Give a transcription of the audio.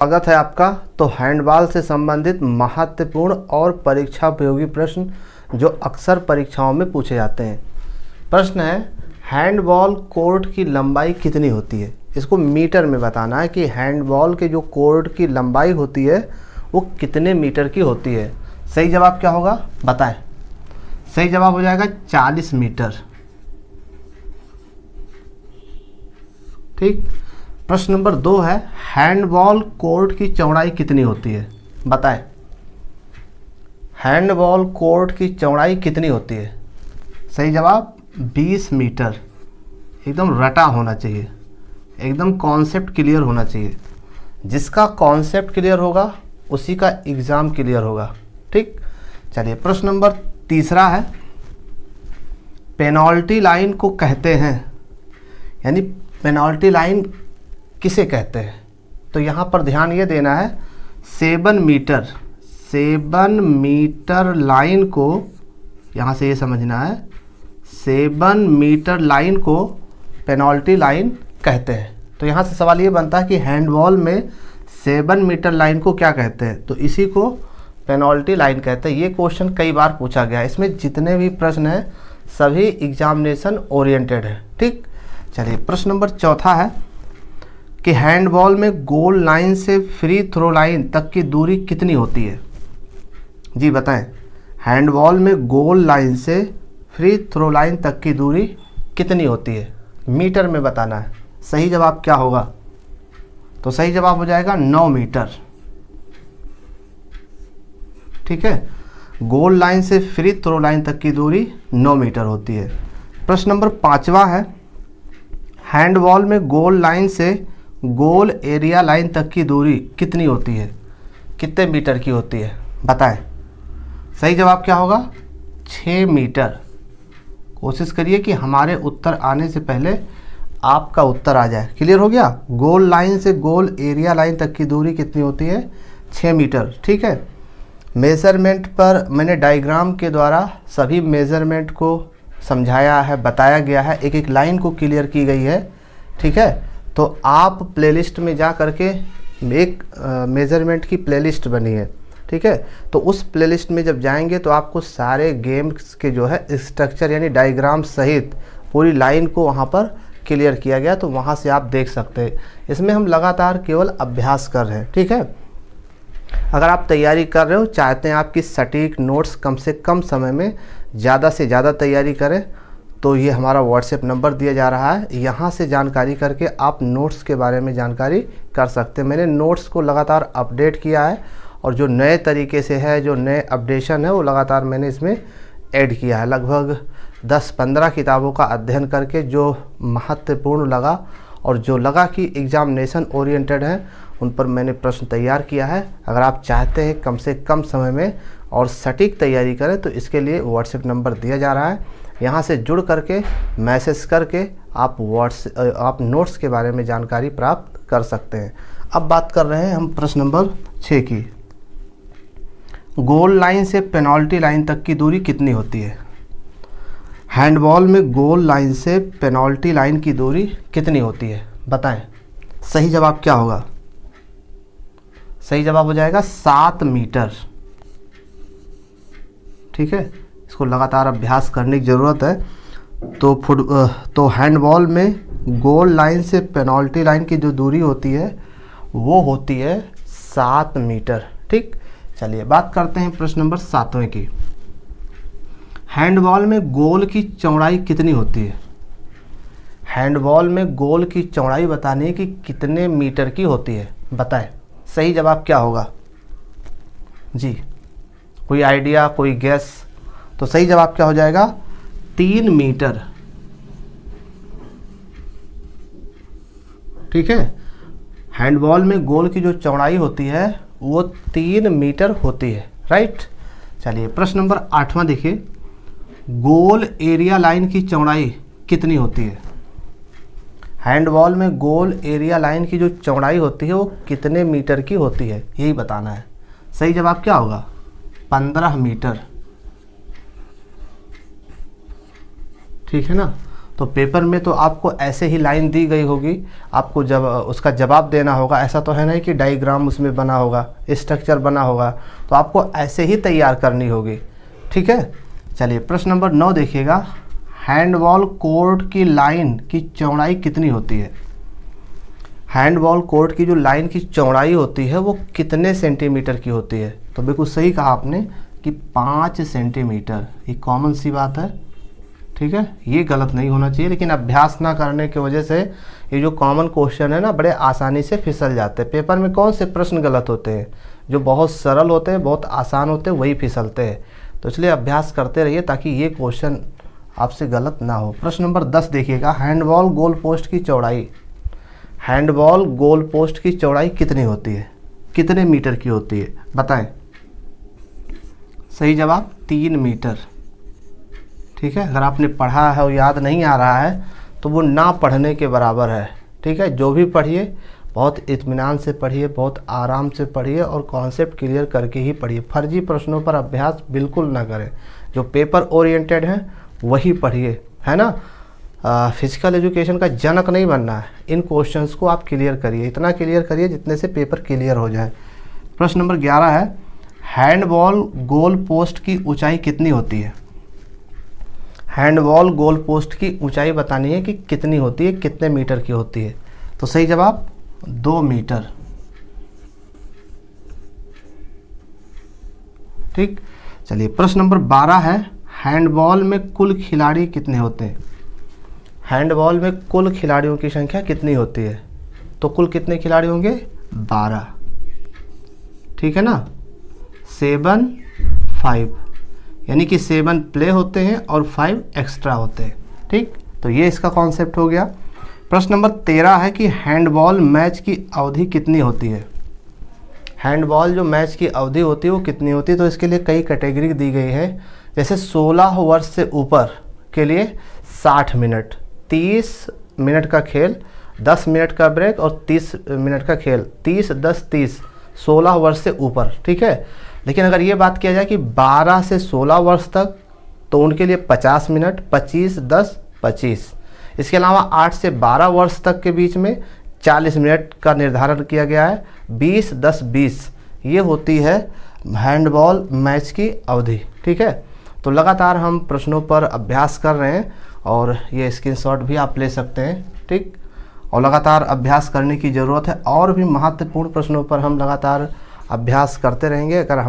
स्वागत है आपका। तो हैंडबॉल से संबंधित महत्वपूर्ण और परीक्षा उपयोगी प्रश्न जो अक्सर परीक्षाओं में पूछे जाते हैं। प्रश्न है, हैंडबॉल कोर्ट की लंबाई कितनी होती है। इसको मीटर में बताना है कि हैंडबॉल के जो कोर्ट की लंबाई होती है वो कितने मीटर की होती है। सही जवाब क्या होगा बताएं। सही जवाब हो जाएगा 40 मीटर। ठीक। प्रश्न नंबर 2 है, हैंडबॉल कोर्ट की चौड़ाई कितनी होती है बताएं। हैंडबॉल कोर्ट की चौड़ाई कितनी होती है। सही जवाब 20 मीटर। एकदम रटा होना चाहिए, एकदम कॉन्सेप्ट क्लियर होना चाहिए। जिसका कॉन्सेप्ट क्लियर होगा उसी का एग्ज़ाम क्लियर होगा। ठीक। चलिए प्रश्न नंबर 3 है, पेनल्टी लाइन को कहते हैं, यानी पेनल्टी लाइन किसे कहते हैं। तो यहाँ पर ध्यान ये देना है, 7 मीटर लाइन को, यहाँ से ये समझना है 7 मीटर लाइन को पेनल्टी लाइन कहते हैं। तो यहाँ से सवाल ये बनता है कि हैंडबॉल में 7 मीटर लाइन को क्या कहते हैं, तो इसी को पेनल्टी लाइन कहते हैं। ये क्वेश्चन कई बार पूछा गया है। इसमें जितने भी प्रश्न हैं सभी एग्जामिनेशन ओरिएंटेड है। ठीक। चलिए प्रश्न नंबर 4 है कि हैंडबॉल में गोल लाइन से फ्री थ्रो लाइन तक की दूरी कितनी होती है। जी बताएं। हैंडबॉल में गोल लाइन से फ्री थ्रो लाइन तक की दूरी कितनी होती है, मीटर में बताना है। सही जवाब क्या होगा, तो सही जवाब हो जाएगा 9 मीटर। ठीक है। गोल लाइन से फ्री थ्रो लाइन तक की दूरी 9 मीटर होती है। प्रश्न नंबर 5 है, हैंडबॉल में गोल लाइन से गोल एरिया लाइन तक की दूरी कितनी होती है, कितने मीटर की होती है बताएं। सही जवाब क्या होगा 6 मीटर। कोशिश करिए कि हमारे उत्तर आने से पहले आपका उत्तर आ जाए। क्लियर हो गया। गोल लाइन से गोल एरिया लाइन तक की दूरी कितनी होती है, 6 मीटर। ठीक है। मेज़रमेंट पर मैंने डायग्राम के द्वारा सभी मेज़रमेंट को समझाया है, बताया गया है, एक एक लाइन को क्लियर की गई है। ठीक है। तो आप प्लेलिस्ट में जा करके एक मेज़रमेंट की प्लेलिस्ट बनी है। ठीक है। तो उस प्लेलिस्ट में जब जाएंगे तो आपको सारे गेम्स के जो है स्ट्रक्चर यानी डायग्राम सहित पूरी लाइन को वहाँ पर क्लियर किया गया, तो वहाँ से आप देख सकते हैं। इसमें हम लगातार केवल अभ्यास कर रहे हैं। ठीक है। अगर आप तैयारी कर रहे हो, चाहते हैं आपकी सटीक नोट्स कम से कम समय में ज़्यादा से ज़्यादा तैयारी करें, तो ये हमारा व्हाट्सएप नंबर दिया जा रहा है। यहाँ से जानकारी करके आप नोट्स के बारे में जानकारी कर सकते हैं। मैंने नोट्स को लगातार अपडेट किया है और जो नए तरीके से है, जो नए अपडेशन है, वो लगातार मैंने इसमें ऐड किया है। लगभग 10-15 किताबों का अध्ययन करके जो महत्वपूर्ण लगा और जो लगा कि एग्जामिनेशन ओरिएंटेड है, उन पर मैंने प्रश्न तैयार किया है। अगर आप चाहते हैं कम से कम समय में और सटीक तैयारी करें, तो इसके लिए व्हाट्सएप नंबर दिया जा रहा है। यहाँ से जुड़ करके मैसेज करके आप नोट्स के बारे में जानकारी प्राप्त कर सकते हैं। अब बात कर रहे हैं हम प्रश्न नंबर 6 की। गोल लाइन से पेनल्टी लाइन तक की दूरी कितनी होती है। हैंडबॉल में गोल लाइन से पेनल्टी लाइन की दूरी कितनी होती है बताएं। सही जवाब क्या होगा। सही जवाब हो जाएगा 7 मीटर। ठीक है। इसको लगातार अभ्यास करने की ज़रूरत है। तो हैंडबॉल में गोल लाइन से पेनल्टी लाइन की जो दूरी होती है वो होती है 7 मीटर। ठीक। चलिए बात करते हैं प्रश्न नंबर 7 की। हैंडबॉल में गोल की चौड़ाई कितनी होती है। हैंडबॉल में गोल की चौड़ाई बताने की कितने मीटर की होती है बताएं। सही जवाब क्या होगा जी, कोई आइडिया, कोई गैस। तो सही जवाब क्या हो जाएगा 3 मीटर। ठीक है। हैंडबॉल में गोल की जो चौड़ाई होती है वो 3 मीटर होती है। राइट। चलिए प्रश्न नंबर 8 देखिए, गोल एरिया लाइन की चौड़ाई कितनी होती है। हैंडबॉल में गोल एरिया लाइन की जो चौड़ाई होती है वो कितने मीटर की होती है, यही बताना है। सही जवाब क्या होगा 15 मीटर। ठीक है ना। तो पेपर में तो आपको ऐसे ही लाइन दी गई होगी, आपको जब उसका जवाब देना होगा। ऐसा तो है नहीं कि डायग्राम उसमें बना होगा, स्ट्रक्चर बना होगा, तो आपको ऐसे ही तैयार करनी होगी। ठीक है, चलिए प्रश्न नंबर 9 देखिएगा। हैंडबॉल कोर्ट की लाइन की चौड़ाई कितनी होती है? हैंडबॉल कोर्ट की जो लाइन की चौड़ाई होती है वो कितने सेंटीमीटर की होती है? तो बिल्कुल सही कहा आपने कि 5 सेंटीमीटर। ये कॉमन सी बात है, ठीक है, ये गलत नहीं होना चाहिए। लेकिन अभ्यास ना करने की वजह से ये जो कॉमन क्वेश्चन है ना, बड़े आसानी से फिसल जाते हैं। पेपर में कौन से प्रश्न गलत होते हैं? जो बहुत सरल होते हैं, बहुत आसान होते हैं, वही फिसलते हैं। तो इसलिए अभ्यास करते रहिए ताकि ये क्वेश्चन आपसे गलत ना हो। प्रश्न नंबर 10 देखिएगा। हैंडबॉल गोल पोस्ट की चौड़ाई, हैंडबॉल गोल पोस्ट की चौड़ाई कितनी होती है? कितने मीटर की होती है बताएं? सही जवाब 3 मीटर। ठीक है, अगर आपने पढ़ा है और याद नहीं आ रहा है तो वो ना पढ़ने के बराबर है। ठीक है, जो भी पढ़िए बहुत इत्मीनान से पढ़िए, बहुत आराम से पढ़िए और कॉन्सेप्ट क्लियर करके ही पढ़िए। फर्जी प्रश्नों पर अभ्यास बिल्कुल ना करें, जो पेपर ओरिएंटेड है वही पढ़िए, है ना। फिजिकल एजुकेशन का जनक नहीं बनना है, इन क्वेश्चंस को आप क्लियर करिए, इतना क्लियर करिए जितने से पेपर क्लियर हो जाए। प्रश्न नंबर 11 है। हैंडबॉल गोल पोस्ट की ऊंचाई कितनी होती है? हैंडबॉल गोल पोस्ट की ऊंचाई बतानी है कि कितनी होती है, कितने मीटर की होती है? तो सही जवाब 2 मीटर। ठीक, चलिए प्रश्न नंबर 12 है। हैंडबॉल में कुल खिलाड़ी कितने होते हैं? हैंडबॉल में कुल खिलाड़ियों की संख्या कितनी होती है? तो कुल कितने खिलाड़ी होंगे? 12। ठीक है ना, 7 5, यानी कि 7 प्ले होते हैं और 5 एक्स्ट्रा होते हैं। ठीक, तो ये इसका कॉन्सेप्ट हो गया। प्रश्न नंबर 13 है कि हैंडबॉल मैच की अवधि कितनी होती है? हैंडबॉल जो मैच की अवधि होती है वो कितनी होती है? तो इसके लिए कई कैटेगरी दी गई है। जैसे 16 वर्ष से ऊपर के लिए 60 मिनट, 30 मिनट का खेल, 10 मिनट का ब्रेक और 30 मिनट का खेल, 30 10 30, 16 वर्ष से ऊपर। ठीक है, लेकिन अगर ये बात किया जाए कि 12 से 16 वर्ष तक, तो उनके लिए 50 मिनट, 25 10 25। इसके अलावा 8 से 12 वर्ष तक के बीच में 40 मिनट का निर्धारण किया गया है। 20 10 20 ये होती है हैंडबॉल मैच की अवधि। ठीक है, तो लगातार हम प्रश्नों पर अभ्यास कर रहे हैं और ये स्क्रीनशॉट भी आप ले सकते हैं। ठीक, और लगातार अभ्यास करने की ज़रूरत है। और भी महत्वपूर्ण प्रश्नों पर हम लगातार अभ्यास करते रहेंगे। अगर